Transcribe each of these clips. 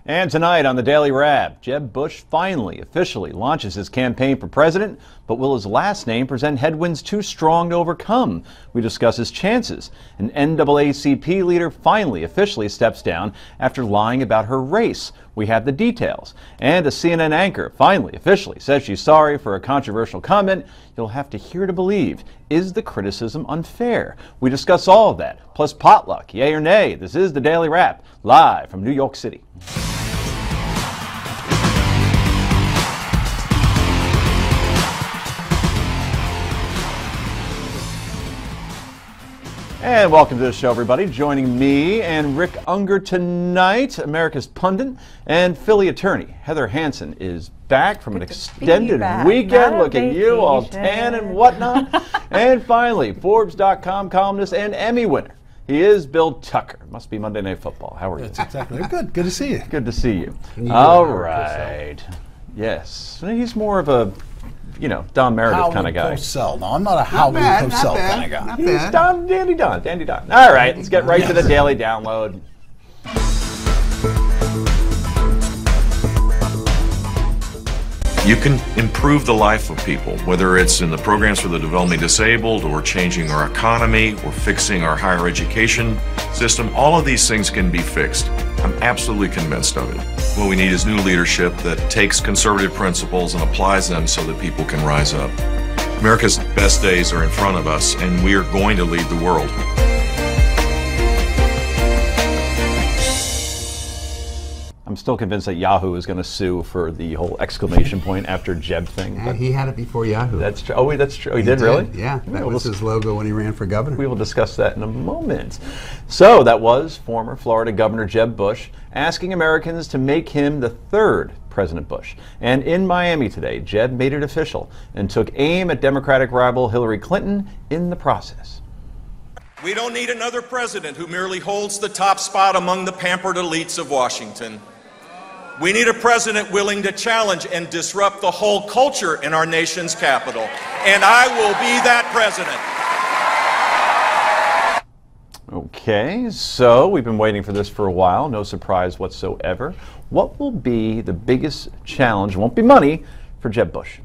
And tonight on the Daily Wrap, Jeb Bush finally officially launches his campaign for president, but will his last name present headwinds too strong to overcome? We discuss his chances. An NAACP leader finally officially steps down after lying about her race. We have the details. And a CNN anchor finally officially says she's sorry for a controversial comment. You'll have to hear to believe. Is the criticism unfair? We discuss all of that, plus potluck, yay or nay. This is the Daily Wrap, live from New York City. And welcome to the show, everybody. Joining me and Rick Unger tonight, America's pundit and Philly attorney Heather Hansen is back from an extended weekend. Look at you, all tan and whatnot. And finally, Forbes.com columnist and Emmy winner. He is Bill Tucker. Must be Monday Night Football. How are you? That's exactly right. Good. Good to see you. Good to see you. All right. Yes. He's more of a, Don Meredith kind of guy. Cosell. No, I'm not a Howard Cosell kind of guy. Not He's Don, Dandy Don. All right, let's get right to the Daily Download. You can improve the life of people, whether it's in the programs for the developmentally disabled or changing our economy or fixing our higher education system. All of these things can be fixed. I'm absolutely convinced of it. What we need is new leadership that takes conservative principles and applies them so that people can rise up. America's best days are in front of us, and we are going to lead the world. I'm still convinced that Yahoo is going to sue for the whole exclamation point after Jeb thing. And he had it before Yahoo. That's true. Oh, that's true. He did really? Yeah, that was his logo when he ran for governor. We will discuss that in a moment. So that was former Florida Governor Jeb Bush asking Americans to make him the third President Bush. And in Miami today, Jeb made it official and took aim at Democratic rival Hillary Clinton in the process. We don't need another president who merely holds the top spot among the pampered elites of Washington. We need a president willing to challenge and disrupt the whole culture in our nation's capital. And I will be that president. Okay, so we've been waiting for this for a while. No surprise whatsoever. What will be the biggest challenge? It won't be money for Jeb Bush.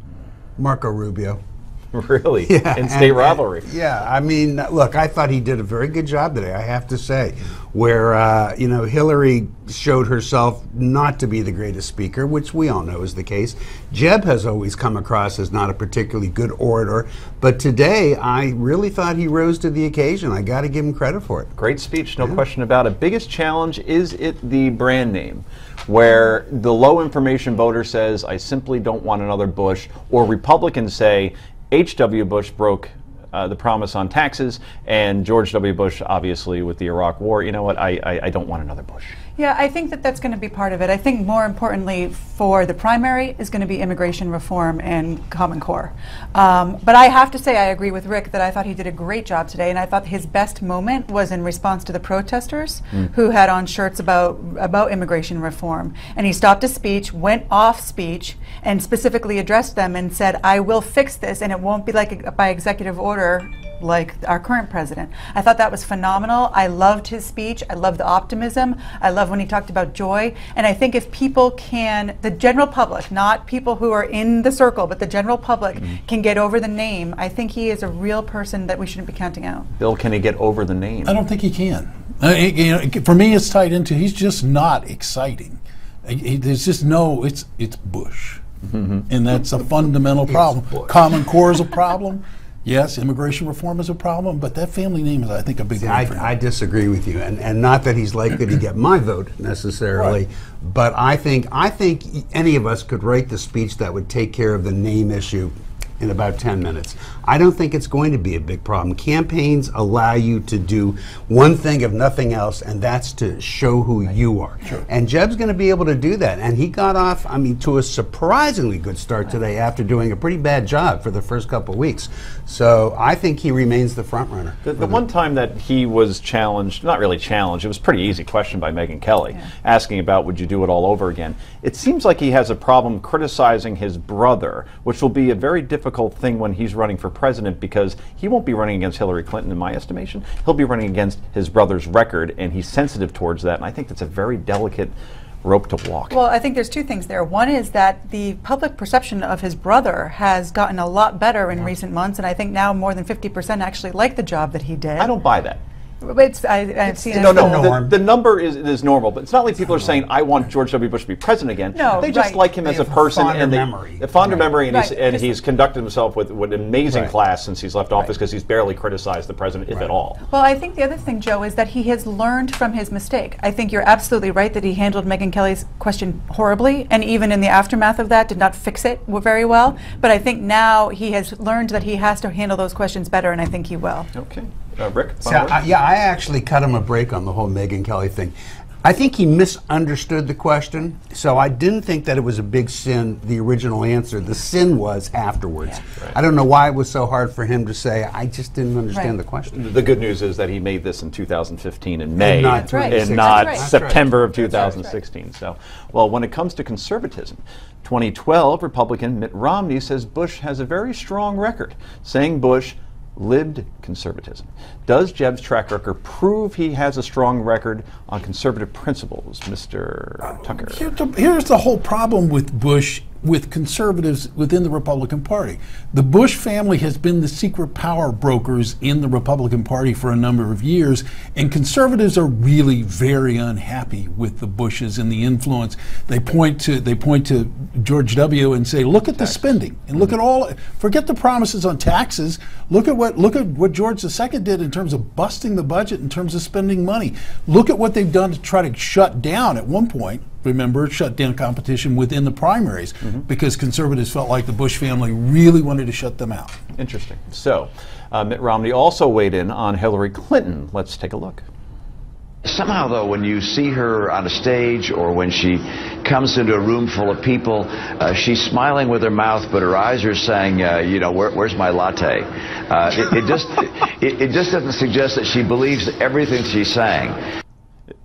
Marco Rubio. Really? Yeah. In state rivalry. Yeah, I mean, look, I thought he did a very good job today, I have to say, where, Hillary showed herself not to be the greatest speaker, which we all know is the case. Jeb has always come across as not a particularly good orator, but today I really thought he rose to the occasion. I got to give him credit for it. Great speech, no question about it. Biggest challenge, is it the brand name? Where the low information voter says, I simply don't want another Bush, or Republicans say, H.W. Bush broke the promise on taxes, and George W. Bush, obviously, with the Iraq War. You know what? I don't want another Bush. Yeah, I think that that's going to be part of it. I think more importantly for the primary is going to be immigration reform and Common Core. But I have to say I agree with Rick that I thought he did a great job today, and I thought his best moment was in response to the protesters who had on shirts about immigration reform. And he stopped a speech, went off speech, and specifically addressed them and said, I will fix this, and it won't be like by executive order like our current president. I thought that was phenomenal. I loved his speech. I loved the optimism. I love when he talked about joy. And I think if people can, the general public, not people who are in the circle, but the general public can get over the name, I think he is a real person that we shouldn't be counting out. Bill, can he get over the name? I don't think he can. For me, it's tied into he's just not exciting. There's just no, it's Bush. And that's a fundamental problem. Common Core is a problem. Yes, immigration reform is a problem, but that family name is, I think, a big one for him. I disagree with you, and not that he's likely to get my vote necessarily, right. But I think any of us could write the speech that would take care of the name issue in about 10 minutes. I don't think it's going to be a big problem. Campaigns allow you to do one thing if nothing else, and that's to show who you are. Sure. And Jeb's going to be able to do that. And he got off, to a surprisingly good start today after doing a pretty bad job for the first couple of weeks. So I think he remains the front runner. The one time that he was challenged, not really challenged, it was a pretty easy question by Megyn Kelly, asking about would you do it all over again. It seems like he has a problem criticizing his brother, which will be a very difficult thing when he's running for president, because he won't be running against Hillary Clinton in my estimation. He'll be running against his brother's record, and he's sensitive towards that, and I think that's a very delicate rope to walk. Well, I think there's two things there. One is that the public perception of his brother has gotten a lot better in recent months, and I think now more than 50% actually like the job that he did. I don't buy that. It's, I've seen it. No. The number is normal, but it's not like people are saying, I want George W. Bush to be president again. No, they just like him as a person. And a fonder memory, and he's conducted himself with amazing class since he's left office, because he's barely criticized the president, if at all. Well, I think the other thing, Joe, is that he has learned from his mistake. I think you're absolutely right that he handled Megyn Kelly's question horribly, and even in the aftermath of that did not fix it very well. But I think now he has learned that he has to handle those questions better, and I think he will. Okay. Rick? So, I actually cut him a break on the whole Megyn Kelly thing. I think he misunderstood the question, so I didn't think that it was a big sin, the original answer. The sin was afterwards. Yeah. Right. I don't know why it was so hard for him to say, I just didn't understand the question. The good news is that he made this in 2015 in May, and not September of 2016. So, well, when it comes to conservatism, 2012 Republican Mitt Romney says Bush has a very strong record, saying Bush lived conservatism. Does Jeb's track record prove he has a strong record on conservative principles, Mr. Tucker? Here's the whole problem with Bush, with conservatives within the Republican Party. The Bush family has been the secret power brokers in the Republican Party for a number of years, and conservatives are really very unhappy with the Bushes and the influence. They point to George W. and say, look at the spending, and look at all. Forget the promises on taxes. Look at what George II did in terms of busting the budget, in terms of spending money. Look at what they've done to try to shut down at one point. Remember, shut down competition within the primaries because conservatives felt like the Bush family really wanted to shut them out. Interesting. So, Mitt Romney also weighed in on Hillary Clinton. Let's take a look. Somehow, though, when you see her on a stage or when she comes into a room full of people, she's smiling with her mouth, but her eyes are saying, you know, where's my latte? It just doesn't suggest that she believes everything she's saying.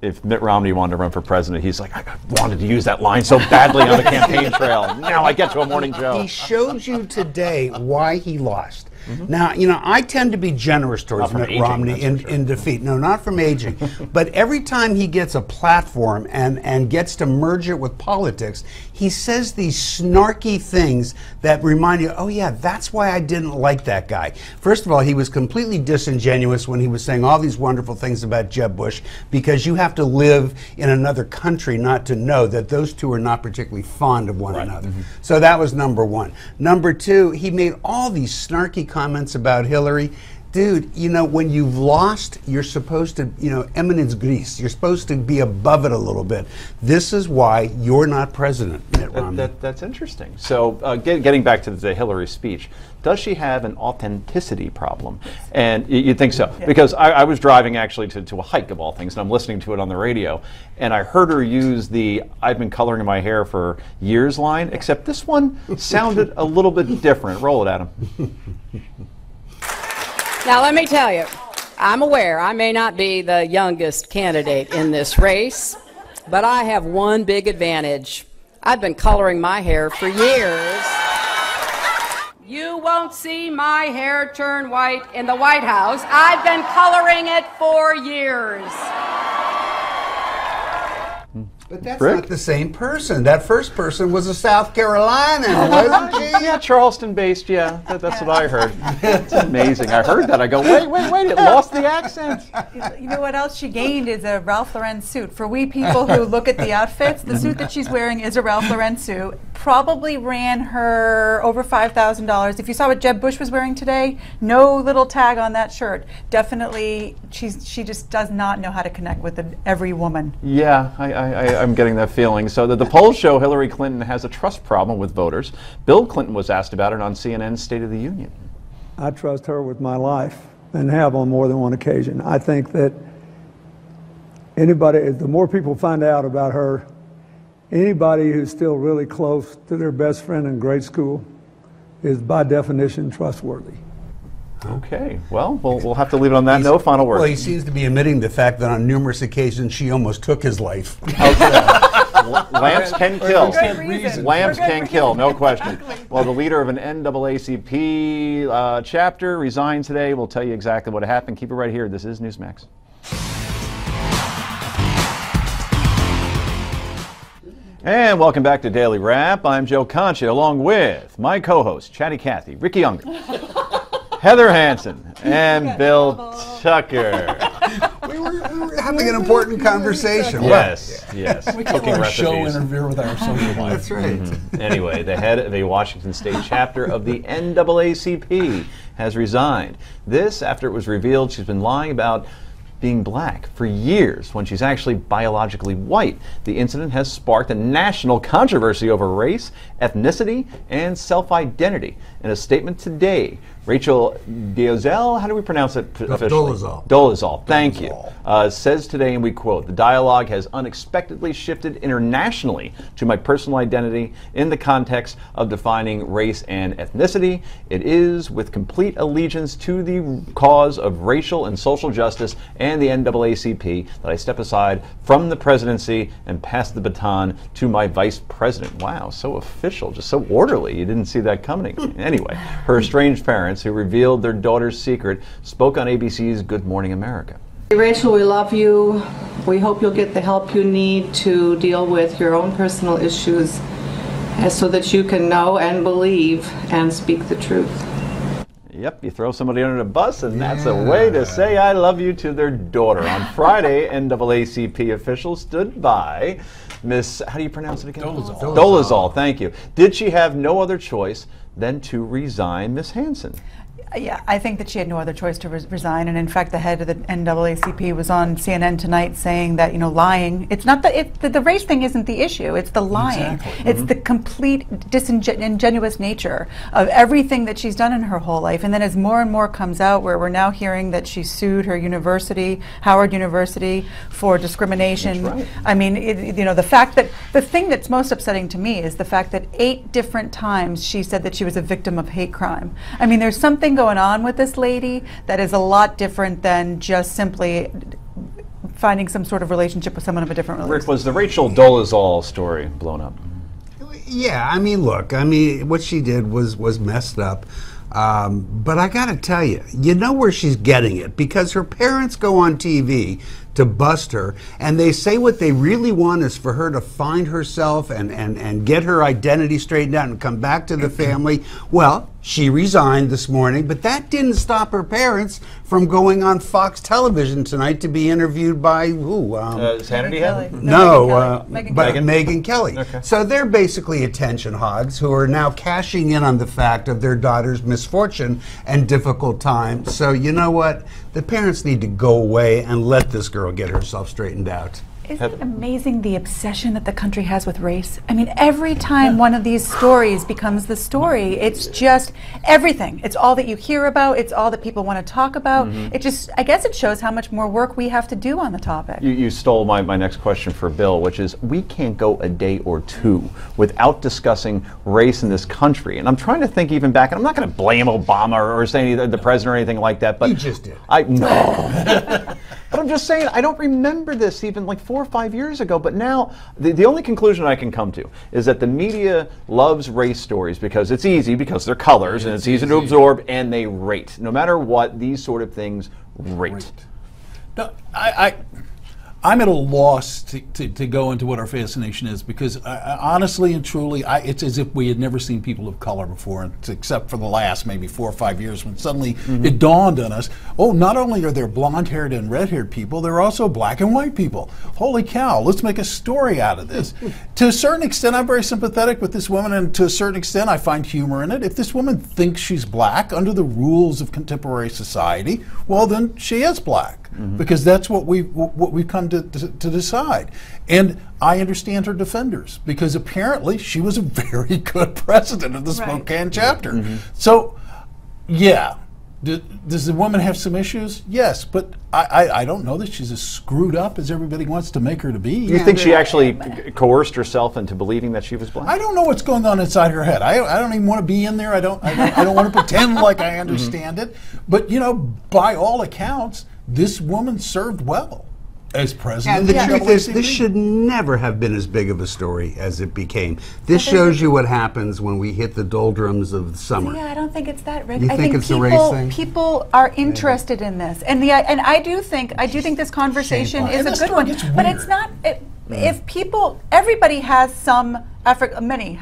If Mitt Romney wanted to run for president, he's like, I wanted to use that line so badly on the campaign trail. Now I get to a morning show. He showed you today why he lost. Now, you know, I tend to be generous towards Mitt Romney in defeat. No, not from aging. But every time he gets a platform and gets to merge it with politics, he says these snarky things that remind you, oh yeah, that's why I didn't like that guy. First of all, he was completely disingenuous when he was saying all these wonderful things about Jeb Bush, because you have to live in another country not to know that those two are not particularly fond of one another. So that was number one. Number two, he made all these snarky comments about Hillary. Dude, you know, when you've lost, you're supposed to, you know, eminence gris. You're supposed to be above it a little bit. This is why you're not president, Mitt Romney. That's interesting. So getting back to the Hillary speech, does she have an authenticity problem? And you think so? Yeah. Because I was driving actually to a hike of all things, and I'm listening to it on the radio, and I heard her use the "I've been coloring my hair for years" line, except this one sounded a little bit different. Roll it, Adam. Now, let me tell you, I'm aware I may not be the youngest candidate in this race, but I have one big advantage. I've been coloring my hair for years. You won't see my hair turn white in the White House. I've been coloring it for years. But that's not the same person. That first person was a South Carolinian, wasn't she? Yeah, Charleston-based, yeah. That's what I heard. It's amazing. I heard that. I go, wait, it lost the accent. You know what else she gained is a Ralph Lauren suit. For we people who look at the outfits, the suit that she's wearing is a Ralph Lauren suit. Probably ran her over $5,000. If you saw what Jeb Bush was wearing today, no little tag on that shirt. Definitely, she just does not know how to connect with every woman. Yeah, I'm getting that feeling. So the polls show Hillary Clinton has a trust problem with voters. Bill Clinton was asked about it on CNN's State of the Union. I trust her with my life and have on more than one occasion. I think that the more people find out about her, anybody who's still really close to their best friend in grade school is by definition trustworthy. Okay, well, we'll have to leave it on that. No final word. Well, he seems to be admitting the fact that on numerous occasions she almost took his life. Lamps can kill. Lamps can kill, no question. Well, the leader of an NAACP chapter resigned today. We'll tell you exactly what happened. Keep it right here. This is Newsmax. And welcome back to Daily Wrap. I'm Joe Concha, along with my co-host, Chatty Cathy, Ricky Unger, Heather Hansen, and Bill Tucker. We were having an important conversation. Yes, yes. We can't let our show interfere with our social life. That's right. Anyway, the head of a Washington State chapter of the NAACP has resigned. This after it was revealed she's been lying about being black for years when she's actually biologically white. The incident has sparked a national controversy over race, ethnicity, and self-identity. In a statement today, Rachel Dolezal, how do we pronounce it officially? Dolezal. Dolezal, thank you. Says today, and we quote, "The dialogue has unexpectedly shifted internationally to my personal identity in the context of defining race and ethnicity. It is with complete allegiance to the cause of racial and social justice and the NAACP that I step aside from the presidency and pass the baton to my vice president." Wow, so official, just so orderly. You didn't see that coming. Anyway, her estranged parents, who revealed their daughter's secret, spoke on ABC's Good Morning America. Rachel, we love you. We hope you'll get the help you need to deal with your own personal issues so that you can know and believe and speak the truth. Yep, you throw somebody under the bus, and that's a way to say I love you to their daughter. On Friday, NAACP officials stood by Miss, how do you pronounce it again? Dolezal. Dolezal, thank you. Did she have no other choice than to resign, Miss Hansen? Yeah, I think that she had no other choice to resign, and in fact, the head of the NAACP was on CNN tonight saying that, you know, lying. It's not the race thing isn't the issue. It's the lying. Exactly. It's the complete disingenuous nature of everything that she's done in her whole life. And then, as more and more comes out, where we're now hearing that she sued her university, Howard University, for discrimination. That's right. I mean, you know, the fact that the thing that's most upsetting to me is the fact that 8 different times she said that she was a victim of hate crime. I mean, there's something going on with this lady that is a lot different than just simply finding some sort of relationship with someone of a different religion. Rick, was the Rachel Dolezal story blown up? Yeah, I mean, look, I mean, what she did was messed up. But I got to tell you, you know where she's getting it, because her parents go on TV to bust her, and they say what they really want is for her to find herself and get her identity straightened out and come back to the family. Well, she resigned this morning, but that didn't stop her parents from going on Fox television tonight to be interviewed by who? Hannity? No, Megyn Megyn Kelly. Okay. So they're basically attention hogs who are now cashing in on the fact of their daughter's misfortune and difficult time. So you know what? The parents need to go away and let this girl get herself straightened out. Isn't it amazing the obsession that the country has with race? I mean, every time one of these stories becomes the story, it's just everything. It's all that you hear about. It's all that people want to talk about. It just, I guess it shows how much more work we have to do on the topic. You stole my next question for Bill, which is, we can't go a day or two without discussing race in this country. And I'm trying to think even back, and I'm not going to blame Obama or say the president or anything like that, but You just did. No. But I'm just saying, I don't remember this even like 4 or 5 years ago, but now the only conclusion I can come to is that the media loves race stories because it's easy, because they're colors, and it's easy to absorb, and they rate. No matter what, these sort of things rate. No, I'm at a loss to go into what our fascination is, because honestly and truly, it's as if we had never seen people of color before, except for the last maybe 4 or 5 years when suddenly it dawned on us, oh, not only are there blonde-haired and red-haired people, there are also black and white people. Holy cow, let's make a story out of this. To a certain extent, I'm very sympathetic with this woman, and to a certain extent, I find humor in it. If this woman thinks she's black under the rules of contemporary society, well, then she is black. Because that's what we've come to decide. And I understand her defenders, because apparently she was a very good president of the Spokane chapter. So, yeah, does the woman have some issues? Yes, but I don't know that she's as screwed up as everybody wants to make her to be. Do you think she actually coerced herself into believing that she was black? I don't know what's going on inside her head. I don't even want to be in there. I don't want to pretend like I understand it. But, you know, by all accounts, this woman served well as president. And the truth is, this should never have been as big of a story as it became. This shows you what happens when we hit the doldrums of the summer. Yeah, I don't think it's that, Rick. You think it's a race thing? People are interested in this, and I do think this conversation is a good one, but it's not. if people, everybody has some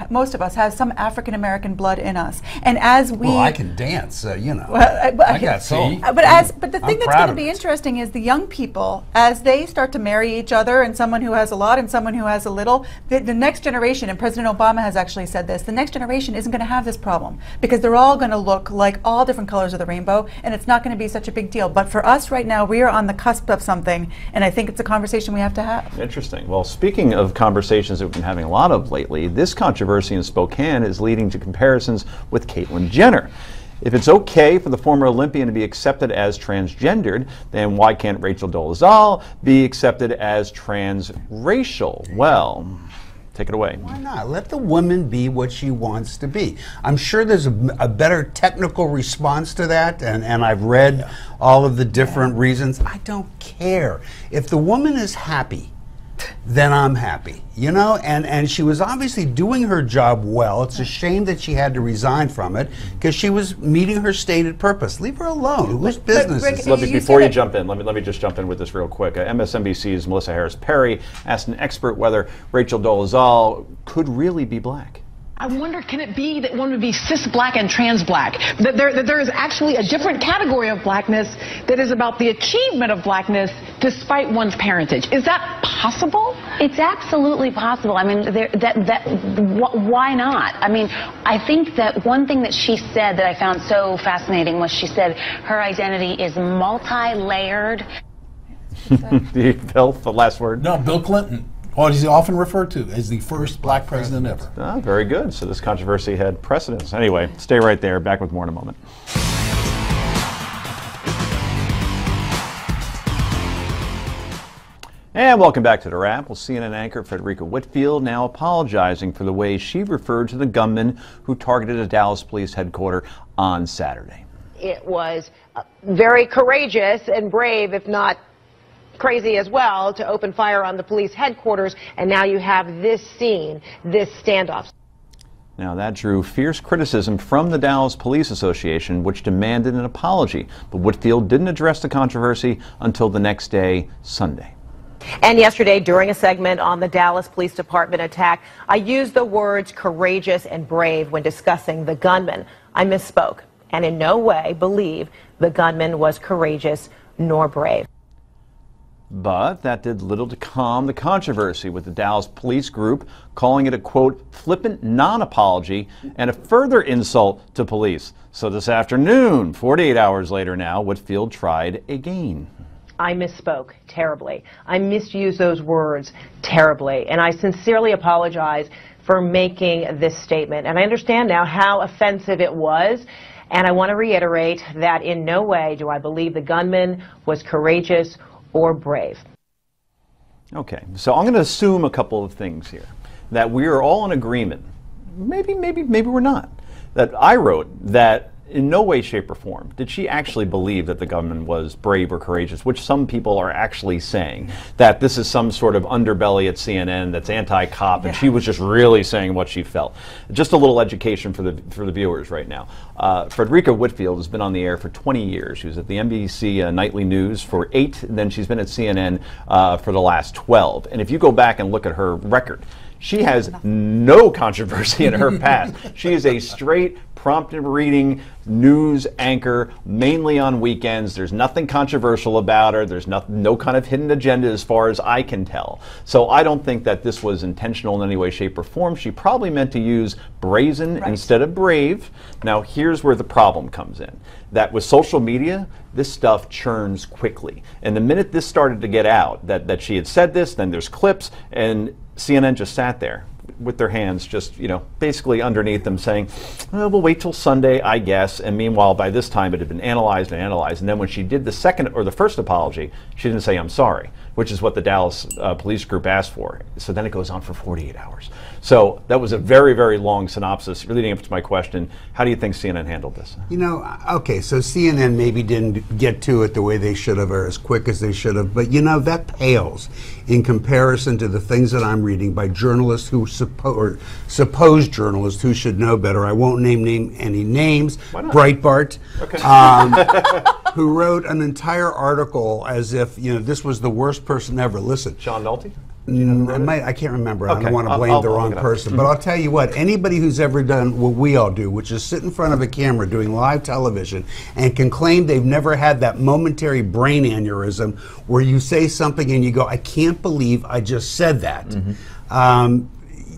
most of us have some African American blood in us, and as we, well, I can dance, you know. I got soul. But the thing that's going to be interesting is the young people, as they start to marry each other, and someone who has a lot and someone who has a little, the next generation, and President Obama has actually said this, the next generation isn't going to have this problem because they're all going to look like all different colors of the rainbow, and it's not going to be such a big deal. But for us right now, we are on the cusp of something, and I think it's a conversation we have to have. Interesting. Well, speaking of conversations that we've been having a lot of lately, this controversy in Spokane is leading to comparisons with Caitlyn Jenner. If it's okay for the former Olympian to be accepted as transgendered, then why can't Rachel Dolezal be accepted as transracial? Well, take it away. Why not? Let the woman be what she wants to be. I'm sure there's a better technical response to that, and I've read all of the different reasons. I don't care. If the woman is happy, then I'm happy, you know, and she was obviously doing her job well. It's a shame that she had to resign from it because she was meeting her stated purpose. Leave her alone. Whose business is it? Before you jump in, let me just jump in with this real quick. MSNBC's Melissa Harris Perry asked an expert whether Rachel Dolezal could really be black. I wonder, can it be that one would be cis black and trans black? That there is actually a different category of blackness that is about the achievement of blackness despite one's parentage. Is that possible? It's absolutely possible. I mean, why not? I mean, I think that one thing that she said that I found so fascinating was she said her identity is multi-layered. Bill, the last word? No, Bill Clinton. What is he often referred to as the first black president ever. Ah, very good. So this controversy had precedence. Anyway, stay right there. Back with more in a moment. And welcome back to The Wrap. Well, CNN anchor Frederica Whitfield now apologizing for the way she referred to the gunman who targeted a Dallas police headquarters on Saturday. It was very courageous and brave, if not crazy as well, to open fire on the police headquarters, and now you have this scene, this standoff. Now that drew fierce criticism from the Dallas Police Association, which demanded an apology, but Whitfield didn't address the controversy until the next day, Sunday. And yesterday, during a segment on the Dallas Police Department attack, I used the words courageous and brave when discussing the gunman. I misspoke and in no way believe the gunman was courageous nor brave. But that did little to calm the controversy, with the Dallas police group calling it a, quote, flippant non-apology and a further insult to police. So this afternoon, 48 hours later now, Whitfield tried again. I misspoke terribly. I misused those words terribly, and I sincerely apologize for making this statement. And I understand now how offensive it was, and I want to reiterate that in no way do I believe the gunman was courageous or brave. Okay, so I'm going to assume a couple of things here. That we are all in agreement. Maybe we're not. That I wrote that in no way, shape, or form did she actually believe that the gunman was brave or courageous, which some people are actually saying, that this is some sort of underbelly at CNN that's anti-cop, and she was just really saying what she felt. Just a little education for the viewers right now. Frederica Whitfield has been on the air for 20 years. She was at the NBC Nightly News for 8, and then she's been at CNN for the last 12. And if you go back and look at her record, she has no controversy in her past. She is a straight, prompt reading news anchor, mainly on weekends. There's nothing controversial about her. There's no kind of hidden agenda as far as I can tell. So I don't think that this was intentional in any way, shape, or form. She probably meant to use brazen instead of brave. Now here's where the problem comes in. That with social media, this stuff churns quickly. And the minute this started to get out, that she had said this, then there's clips, and CNN just sat there with their hands just, you know, basically underneath them saying, well, we'll wait till Sunday, I guess. And meanwhile, by this time, it had been analyzed and analyzed. And then when she did the second or the first apology, she didn't say, I'm sorry, which is what the Dallas police group asked for. So then it goes on for 48 hours. So that was a very, very long synopsis leading up to my question. How do you think CNN handled this? You know, okay, so CNN maybe didn't get to it the way they should have or as quick as they should have, but you know, that pales in comparison to the things that I'm reading by journalists who supposed journalists who should know better. I won't name any names. Breitbart, who wrote an entire article as if, you know, this was the worst person ever. Listen, Sean Nolte? I can't remember. I don't want to blame the wrong person. But I'll tell you what, anybody who's ever done what we all do, which is sit in front of a camera doing live television and can claim they've never had that momentary brain aneurysm where you say something and you go, I can't believe I just said that.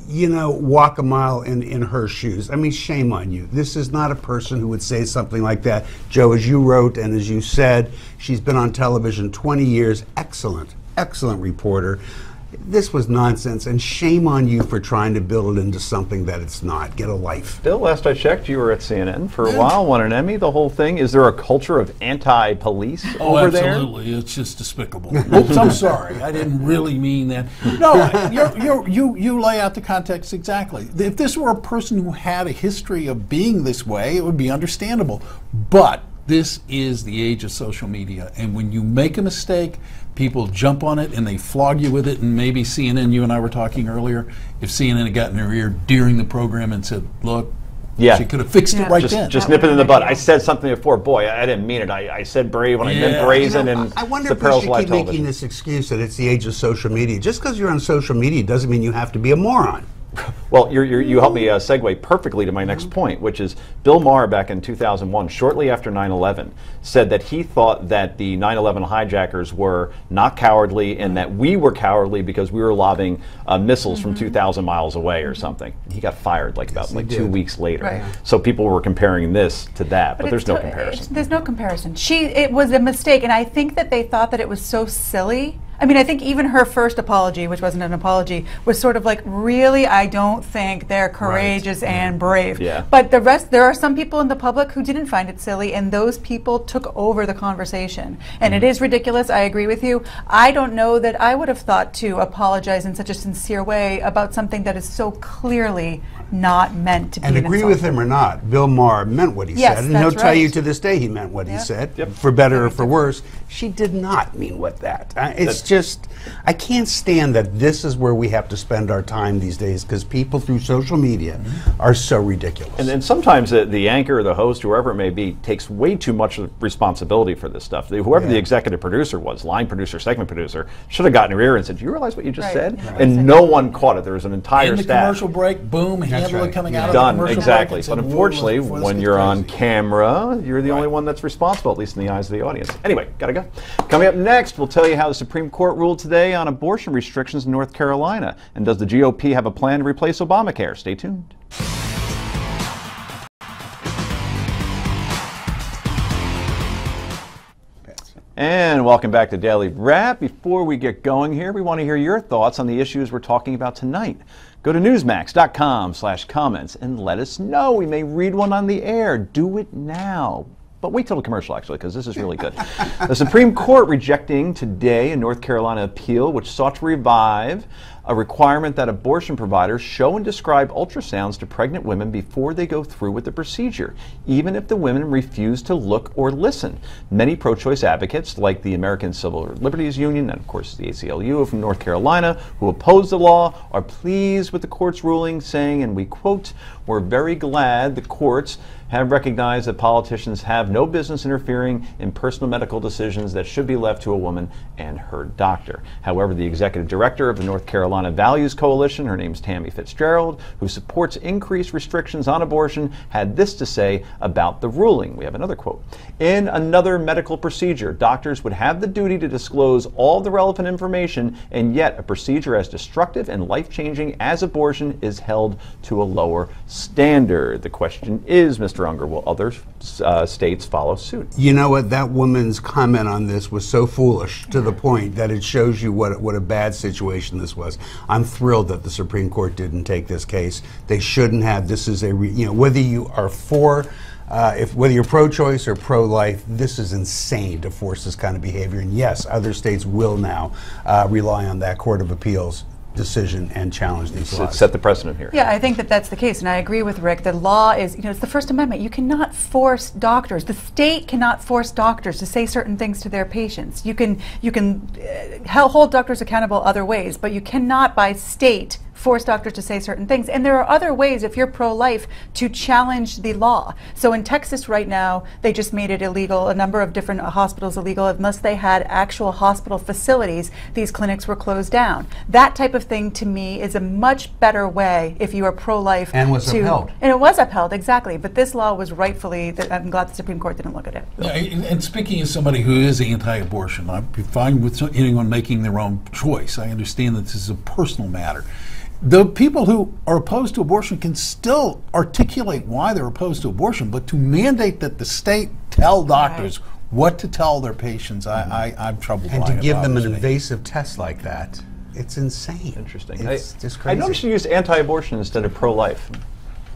You know, walk a mile in her shoes. I mean, shame on you. This is not a person who would say something like that. Joe, as you wrote and as you said, she's been on television 20 years. Excellent, excellent reporter. This was nonsense, and shame on you for trying to build it into something that it's not. Get a life. Bill, last I checked, you were at CNN for a while, won an Emmy, the whole thing. Is there a culture of anti-police over there? Absolutely. It's just despicable. Oops, I'm sorry. I didn't really mean that. No, you lay out the context exactly. If this were a person who had a history of being this way, it would be understandable. But this is the age of social media, and when you make a mistake, people jump on it and they flog you with it. And maybe CNN, you and I were talking earlier, if CNN had gotten in her ear during the program and said, look, she could have fixed it right then. Just nip it in the bud. I said something before. Boy, I didn't mean it. I said brave when I meant brazen. And I wonder if we should keep making this excuse that it's the age of social media. Just because you're on social media doesn't mean you have to be a moron. Well, you helped me segue perfectly to my next point, which is Bill Maher back in 2001, shortly after 9/11, said that he thought that the 9/11 hijackers were not cowardly and that we were cowardly because we were lobbing missiles from 2,000 miles away or something. He got fired like 2 weeks later. Right. So people were comparing this to that, but there's no comparison. There's no comparison. It was a mistake, and I think that they thought that it was so silly. I mean, I think even her first apology, which wasn't an apology, was sort of like, really, I don't think they're courageous and brave. Yeah. But the rest, there are some people in the public who didn't find it silly, and those people took over the conversation. And it is ridiculous, I agree with you. I don't know that I would have thought to apologize in such a sincere way about something that is so clearly not meant to be And an agree insult. with him or not, Bill Maher meant what he Yes, said. And that's he'll tell you right. to this day he meant what he said, for better or for worse. She did not mean what that. It's just, I can't stand that this is where we have to spend our time these days because people through social media are so ridiculous. And then sometimes the anchor or the host, whoever it may be, takes way too much responsibility for this stuff. Whoever the executive producer was, line producer, segment producer, should have gotten her ear and said, do you realize what you just said? And no one caught it. There was an entire In the staff. commercial break, boom, handle it coming out of the Done, commercial exactly. break. But unfortunately, when you're on camera, you're the only one that's responsible, at least in the eyes of the audience. Anyway, gotta go. Coming up next, we'll tell you how the Supreme Court ruled today on abortion restrictions in North Carolina. And does the GOP have a plan to replace Obamacare? Stay tuned. And welcome back to Daily Wrap. Before we get going here, we want to hear your thoughts on the issues we're talking about tonight. Go to newsmax.com/comments and let us know. We may read one on the air. Do it now. But wait till the commercial, actually, because this is really good. The Supreme Court rejecting today a North Carolina appeal which sought to revive a requirement that abortion providers show and describe ultrasounds to pregnant women before they go through with the procedure, even if the women refuse to look or listen. Many pro-choice advocates, like the American Civil Liberties Union and, of course, the ACLU from North Carolina, who oppose the law, are pleased with the court's ruling, saying, and we quote, "We're very glad the courts have recognized that politicians have no business interfering in personal medical decisions that should be left to a woman and her doctor." However, the executive director of the North Carolina Values Coalition, her name's Tammy Fitzgerald, who supports increased restrictions on abortion, had this to say about the ruling. We have another quote. "In another medical procedure, doctors would have the duty to disclose all the relevant information, and yet a procedure as destructive and life-changing as abortion is held to a lower standard." The question is, Mr. Unger, will other states follow suit? You know what? That woman's comment on this was so foolish to the point that it shows you what a bad situation this was. I'm thrilled that the Supreme Court didn't take this case. They shouldn't have. This is whether you are for, whether you're pro-choice or pro-life, this is insane to force this kind of behavior. And yes, other states will now rely on that Court of Appeals decision and challenge these laws. Set the precedent here. Yeah, I think that that's the case, and I agree with Rick. The law is, it's the First Amendment. You cannot force doctors. The state cannot force doctors to say certain things to their patients. You can hold doctors accountable other ways, but you cannot, by state, force doctors to say certain things. And there are other ways, if you're pro-life, to challenge the law. So in Texas right now, they just made it illegal, a number of different hospitals illegal, unless they had actual hospital facilities, these clinics were closed down. That type of thing, to me, is a much better way if you are pro-life. And was upheld. And it was upheld, exactly. But this law was rightfully, I'm glad the Supreme Court didn't look at it. And speaking as somebody who is anti-abortion, I'm fine with anyone making their own choice. I understand that this is a personal matter. The people who are opposed to abortion can still articulate why they're opposed to abortion, but to mandate that the state tell doctors what to tell their patients, I'm troubled by it. And to give them an invasive test like that, it's insane. Interesting. It's just crazy. I noticed you used anti-abortion instead of pro-life.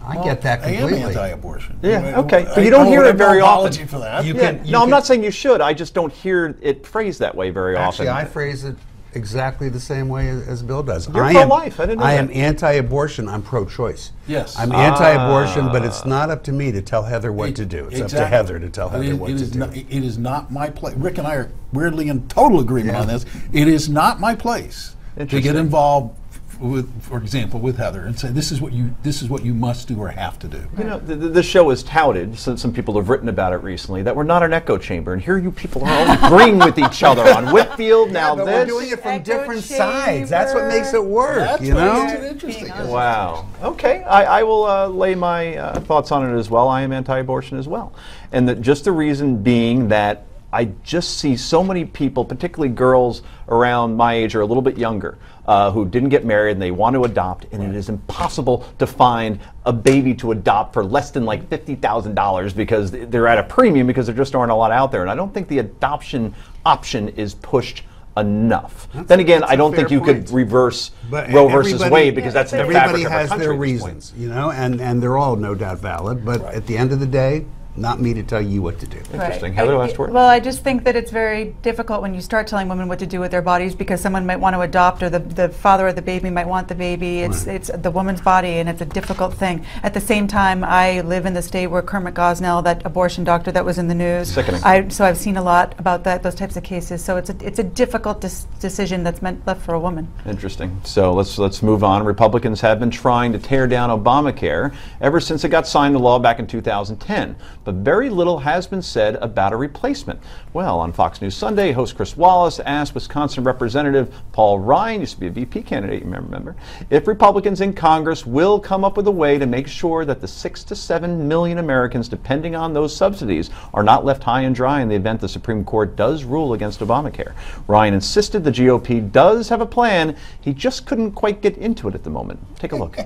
I get that completely. I am anti-abortion. Yeah, okay. But you don't hear it very often. For that. No, I'm not saying you should. I just don't hear it phrased that way very often. Actually, I phrase it exactly the same way as Bill does. You're pro-life. I didn't know that. I am anti-abortion. I'm pro-choice. Yes. I'm anti-abortion, but it's not up to me to tell Heather what to do. It's up to Heather to tell Heather what to do. It is not my place. Rick and I are weirdly in total agreement on this. It is not my place to get involved with, for example, with Heather and say this is what you must do or have to do. You know, the show is touted. Some people have written about it recently that we're not an echo chamber, and here you people are all agreeing with each other on Whitfield. Now but this, we're doing it from different sides. That's what makes it work. That's you know, what makes it interesting. Wow. Okay, I will lay my thoughts on it as well. I am anti-abortion as well, and just the reason being that I just see so many people, particularly girls around my age or a little bit younger, who didn't get married and they want to adopt, and it is impossible to find a baby to adopt for less than like $50,000 because they're at a premium because there just aren't a lot out there. And I don't think the adoption option is pushed enough. Then again, I don't think you could reverse Roe versus Wade because that's in the fabric of our country. Everybody has their reasons, you know, and they're all no doubt valid. But at the end of the day, not me to tell you what to do. Interesting. Heather, last word? Well, I just think that it's very difficult when you start telling women what to do with their bodies because someone might want to adopt or the father of the baby might want the baby. It's the woman's body and it's a difficult thing. At the same time, I live in the state where Kermit Gosnell, that abortion doctor that was in the news. Sickening. So I've seen a lot about those types of cases. So it's a difficult decision that's left for a woman. Interesting. So let's move on. Republicans have been trying to tear down Obamacare ever since it got signed into law back in 2010. But very little has been said about a replacement. Well, on Fox News Sunday, host Chris Wallace asked Wisconsin Representative Paul Ryan, used to be a VP candidate, you remember, if Republicans in Congress will come up with a way to make sure that the 6 to 7 million Americans depending on those subsidies are not left high and dry in the event the Supreme Court does rule against Obamacare. Ryan insisted the GOP does have a plan. He just couldn't quite get into it at the moment. Take a look.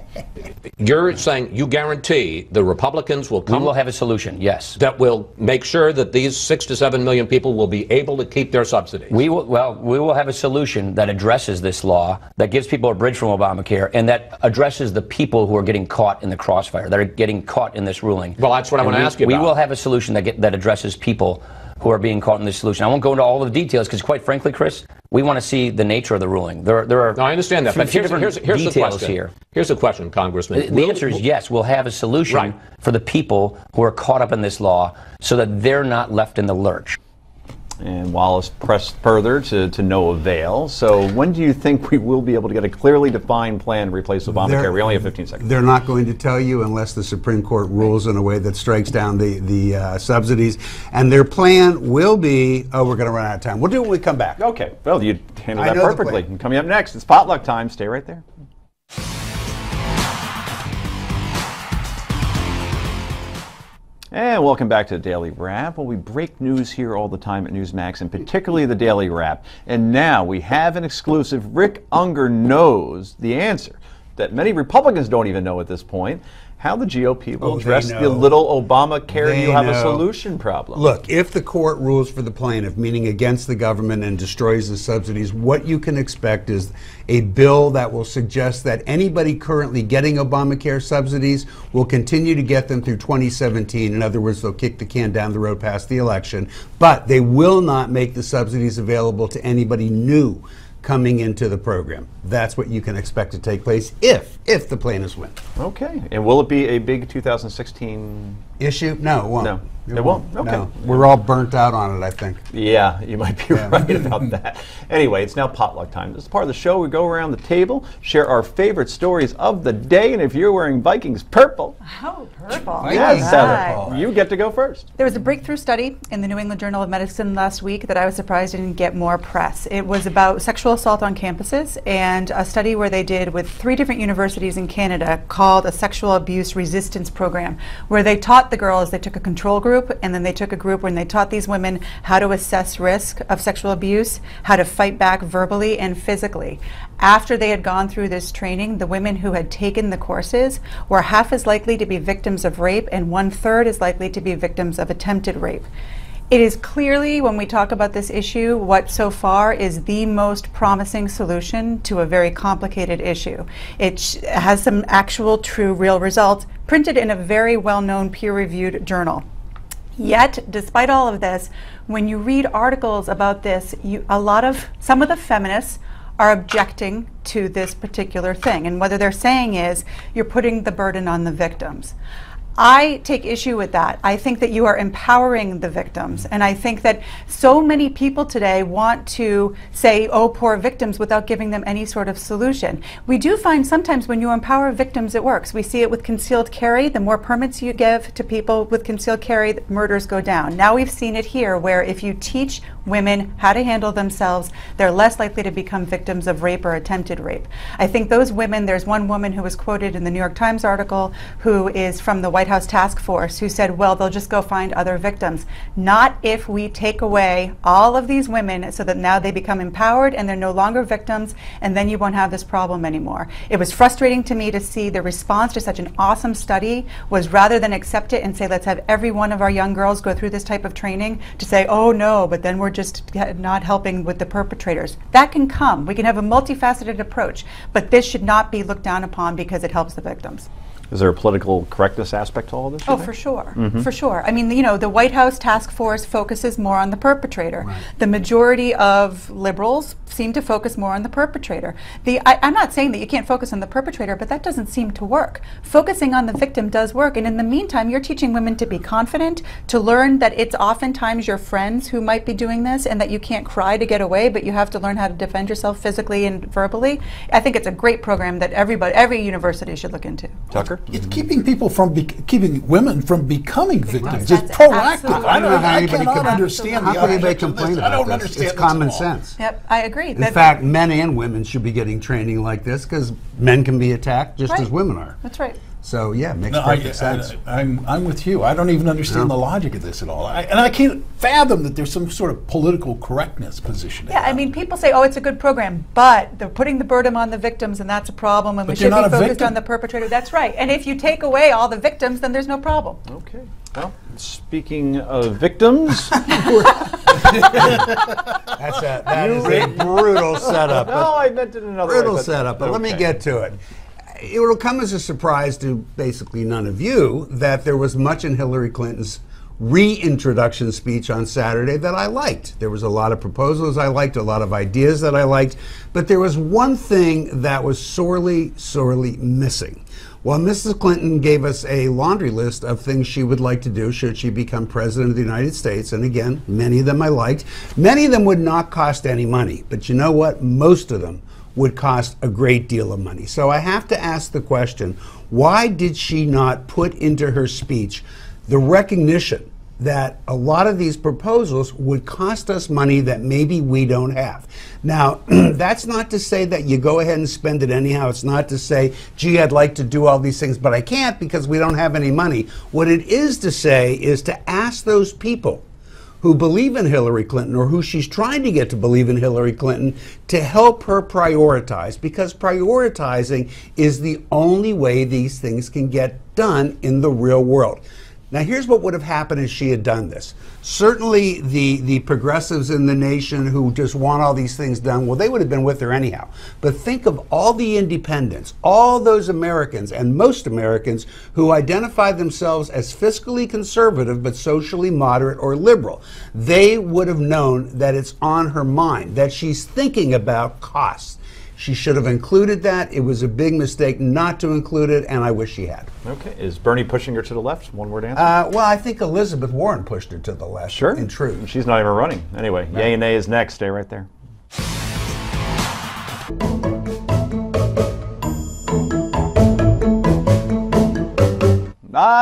You're saying you guarantee the Republicans will come. We will have a solution, yes. That will make sure that these 6 to 7 million people will be able to keep their subsidies. We will have a solution that addresses this law, that gives people a bridge from Obamacare, and that addresses the people who are getting caught in the crossfire, that are getting caught in this ruling. Well, that's what I want to ask you about. We will have a solution that addresses people who are being caught in this solution. I won't go into all of the details because, quite frankly, Chris, we want to see the nature of the ruling. There are. No, I understand that, but here's the question. Here. Here's the question, Congressman. The answer is yes. We'll have a solution for the people who are caught up in this law, so that they're not left in the lurch. And Wallace pressed further to no avail. So when do you think we will be able to get a clearly defined plan to replace Obamacare? We only have 15 seconds. They're not going to tell you unless the Supreme Court rules in a way that strikes down the subsidies. And their plan will be, we're going to run out of time. We'll do it when we come back. Okay. Well, you handled that perfectly. And coming up next, it's potluck time. Stay right there. And welcome back to the Daily Wrap. Well, we break news here all the time at Newsmax, and particularly the Daily Wrap. And now we have an exclusive. Rick Unger knows the answer that many Republicans don't even know at this point. How the GOP will address the little Obamacare "you have a solution" problem. Look, if the court rules for the plaintiff, meaning against the government, and destroys the subsidies, what you can expect is a bill that will suggest that anybody currently getting Obamacare subsidies will continue to get them through 2017. In other words, they'll kick the can down the road past the election, but they will not make the subsidies available to anybody new coming into the program. That's what you can expect to take place if the plaintiffs win. Okay. And will it be a big 2016 issue? No, it won't. No. It won't? Okay. No. We're all burnt out on it, I think. Yeah, you might be right about that. Anyway, it's now potluck time. This is part of the show. We go around the table, share our favorite stories of the day, and if you're wearing Vikings purple, Oh, purple. yes, Right. you get to go first. There was a breakthrough study in the New England Journal of Medicine last week that I was surprised didn't get more press. It was about sexual assault on campuses, and a study where they did with 3 different universities in Canada called a sexual abuse resistance program, where they taught the girls, they took a control group, and then they took a group when they taught these women how to assess risk of sexual abuse, how to fight back verbally and physically. After they had gone through this training, the women who had taken the courses were half as likely to be victims of rape and 1/3 as likely to be victims of attempted rape. It is clearly, when we talk about this issue, what so far is the most promising solution to a very complicated issue. It has some actual, true, real results printed in a very well-known peer-reviewed journal. Yet, despite all of this, when you read articles about this, some of the feminists are objecting to this particular thing. And what they're saying is, you're putting the burden on the victims. I take issue with that. I think that you are empowering the victims. And I think that so many people today want to say, oh, poor victims, without giving them any sort of solution. We do find sometimes when you empower victims, it works. We see it with concealed carry. The more permits you give to people with concealed carry, the murders go down. Now we've seen it here, where if you teach women how to handle themselves, they're less likely to become victims of rape or attempted rape. I think those women, there's one woman who was quoted in the New York Times article who is from the White House task force who said, well, they'll just go find other victims. Not if we take away all of these women so that now they become empowered and they're no longer victims, and then you won't have this problem anymore. It was frustrating to me to see the response to such an awesome study was, rather than accept it and say, let's have every one of our young girls go through this type of training, to say, oh no, but then we're just not helping with the perpetrators. That can come. We can have a multifaceted approach, but this should not be looked down upon because it helps the victims. Is there a political correctness aspect to all of this? Oh, for sure. For sure. I mean, you know, the White House task force focuses more on the perpetrator. Right. The majority of liberals seem to focus more on the perpetrator. I'm not saying that you can't focus on the perpetrator, but that doesn't seem to work. Focusing on the victim does work, and in the meantime, you're teaching women to be confident, to learn that it's oftentimes your friends who might be doing this, and that you can't cry to get away, but you have to learn how to defend yourself physically and verbally. I think it's a great program that every university should look into. Tucker? It's keeping people from keeping women from becoming victims. Right. It's proactive. I cannot understand how the can anybody complain about I don't this? understand It's common sense. Yep, I agree. In fact, men and women should be getting training like this, because men can be attacked just as women are. That's right. So yeah, makes perfect sense. I'm with you. I don't even understand the logic of this at all. And I can't fathom that there's some sort of political correctness position. Yeah, I mean, people say, oh, it's a good program, but they're putting the burden on the victims, and that's a problem, and we should be focused on the perpetrator. That's right. And if you take away all the victims, then there's no problem. Okay. Well, speaking of victims, that is a brutal setup. No, I meant it another brutal way. Setup, but let me get to it. It will come as a surprise to basically none of you that there was much in Hillary Clinton's reintroduction speech on Saturday that I liked. There was a lot of proposals I liked, a lot of ideas that I liked, but there was one thing that was sorely, sorely missing. Well, Mrs. Clinton gave us a laundry list of things she would like to do should she become president of the United States. And again, many of them I liked. Many of them would not cost any money. But you know what? Most of them would cost a great deal of money. So I have to ask the question, why did she not put into her speech the recognition that a lot of these proposals would cost us money that maybe we don't have? Now, that's not to say that you go ahead and spend it anyhow. It's not to say, gee, I'd like to do all these things, but I can't because we don't have any money. What it is to say is to ask those people who believe in Hillary Clinton, or who she's trying to get to believe in Hillary Clinton, to help her prioritize, because prioritizing is the only way these things can get done in the real world. Now, here's what would have happened if she had done this. Certainly, the progressives in the nation who just want all these things done, well, they would have been with her anyhow. But think of all the independents, all those Americans, and most Americans who identify themselves as fiscally conservative but socially moderate or liberal. They would have known that it's on her mind, that she's thinking about costs. She should have included that. It was a big mistake not to include it, and I wish she had. Okay. Is Bernie pushing her to the left? One word answer? Well, I think Elizabeth Warren pushed her to the left. Sure. In truth. She's not even running. Anyway, yay and nay is next. Stay right there.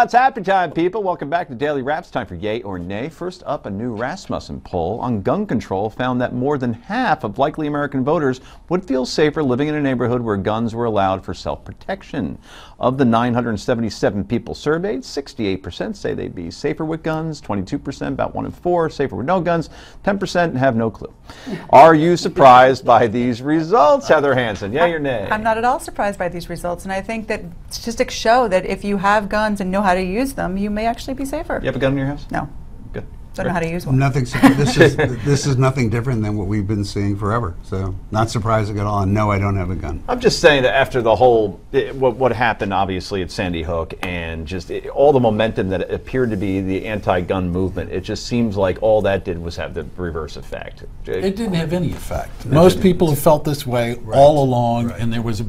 It's happy time, people. Welcome back to Daily Wraps. Time for yay or nay. First up, a new Rasmussen poll on gun control found that more than half of likely American voters would feel safer living in a neighborhood where guns were allowed for self-protection. Of the 977 people surveyed, 68% say they'd be safer with guns, 22%, about 1 in 4, safer with no guns, 10% have no clue. Are you surprised by these results, Heather Hansen? Yay or nay? I'm not at all surprised by these results, and I think that statistics show that if you have guns and know how to use them, you may actually be safer. You have a gun in your house? No. Good. Don't know how to use one. Nothing. This is nothing different than what we've been seeing forever. So not surprising at all. And no, I don't have a gun. I'm just saying that after the whole, what happened obviously at Sandy Hook and just all the momentum that appeared to be the anti-gun movement, it just seems like all that did was have the reverse effect. It didn't have any effect. Most people have felt this way all along, and there was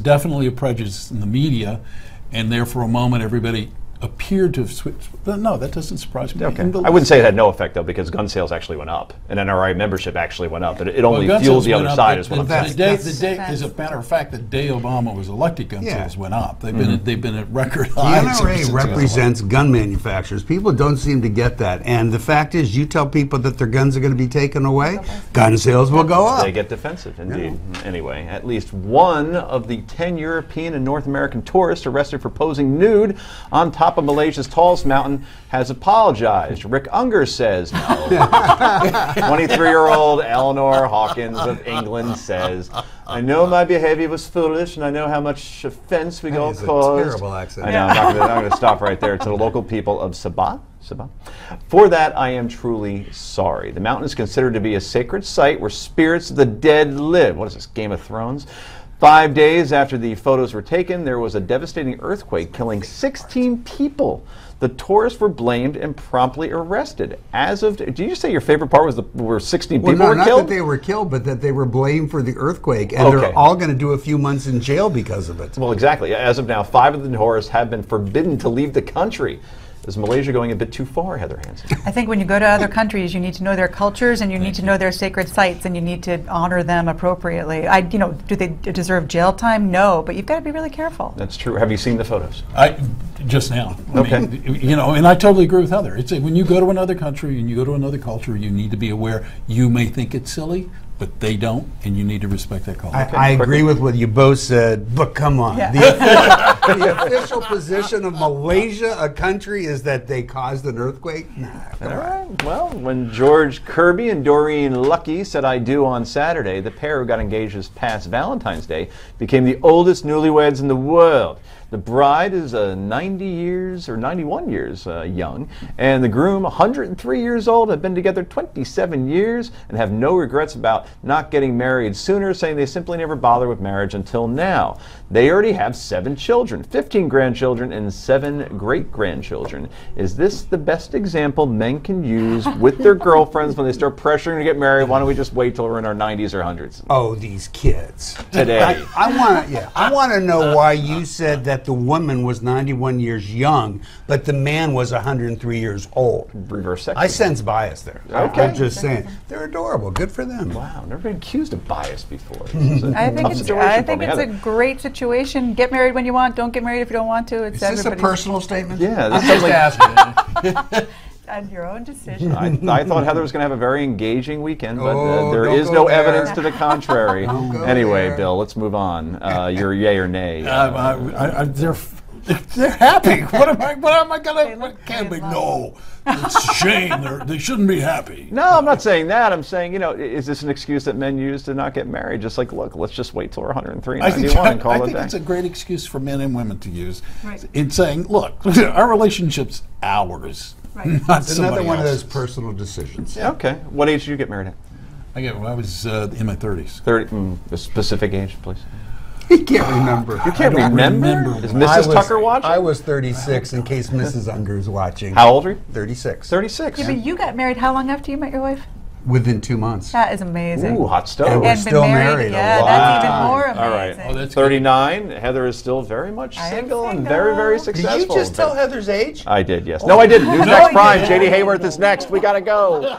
definitely a prejudice in the media, and there for a moment everybody appeared to have switched. But no, that doesn't surprise me. Okay. I wouldn't say it had no effect, though, because gun sales actually went up, and NRA membership actually went up. But it only fueled the other side, is what I'm saying. As a matter of fact, the day Obama was elected, gun sales went up. They've been at record The highs. NRA represents gun manufacturers. People don't seem to get that. And the fact is, you tell people that their guns are going to be taken away, gun sales will go up. They get defensive, indeed. Anyway, at least one of the 10 European and North American tourists arrested for posing nude on top of Malaysia's tallest mountain has apologized. Rick Unger says no. 23-year-old Eleanor Hawkins of England says, I know my behavior was foolish, and I know how much offense we all caused. A terrible accent. I know. I'm going to stop right there. To the local people of Sabah. For that, I am truly sorry. The mountain is considered to be a sacred site where spirits of the dead live. What is this, Game of Thrones? 5 days after the photos were taken, there was a devastating earthquake, killing 16 people. The tourists were blamed and promptly arrested. As of, did you say your favorite part was where 16 people were killed? Not that they were killed, but that they were blamed for the earthquake, and they're all going to do a few months in jail because of it. Well, exactly. As of now, 5 of the tourists have been forbidden to leave the country. Is Malaysia going a bit too far, Heather Hansen? I think when you go to other countries, you need to know their cultures and you need to know their sacred sites, and you need to honor them appropriately. Do they deserve jail time? No, but you've got to be really careful. That's true. Have you seen the photos? Just now. Okay. I mean, and I totally agree with Heather. It's when you go to another country and you go to another culture, you need to be aware. You may think it's silly, but they don't, and you need to respect that culture. I agree with what you both said, but come on. Yeah. The official position of Malaysia, a country, is that they caused an earthquake? Nah, all right. Well, when George Kirby and Doreen Lucky said I do on Saturday, the pair who got engaged this past Valentine's Day became the oldest newlyweds in the world. The bride is 90 years or 91 years young, and the groom, 103 years old, have been together 27 years and have no regrets about not getting married sooner, saying they simply never bothered with marriage until now. They already have 7 children, 15 grandchildren, and 7 great-grandchildren. Is this the best example men can use with their girlfriends when they start pressuring to get married? Why don't we just wait till we're in our 90s or 100s? Oh, these kids. Today. I want to know why you said that the woman was 91 years young, but the man was 103 years old. Reverse sex. I sense bias there. Okay. I'm just saying. They're adorable. Good for them. Wow, never been accused of bias before. I think it's a great situation. Get married when you want. Don't get married if you don't want to. Is this a personal statement? Yeah. I'm just asking. On your own decision. I thought Heather was going to have a very engaging weekend, but there is no evidence to the contrary. Anyway, Bill, let's move on. Your yay or nay? They're happy. What am I going to? Can't be. No, it's a shame. They shouldn't be happy. No, I'm not saying that. I'm saying, is this an excuse that men use to not get married? Just like, look, let's just wait till we're 103, 91 and call it a day. I think it's a great excuse for men and women to use in saying, look, our relationship's ours. Right. It's another one of those personal decisions. Yeah. Okay. What age did you get married at? I was in my 30s. 30. A specific age, please. He can't remember. You can't remember? Is Mrs. Tucker watching? I was 36, in case Mrs. Unger is watching. How old are you? 36. 36. Yeah, but you got married how long after you met your wife? within 2 months. That is amazing. Ooh, hot stove. And we're And still been married. Yeah, a that's long even more time. All right. amazing. Oh, that's 39. Heather is still very much single and very, very successful. Did you just tell Heather's age? I did, yes. No, I didn't. News Next Prime. J.D. Hayworth is next. We got to go.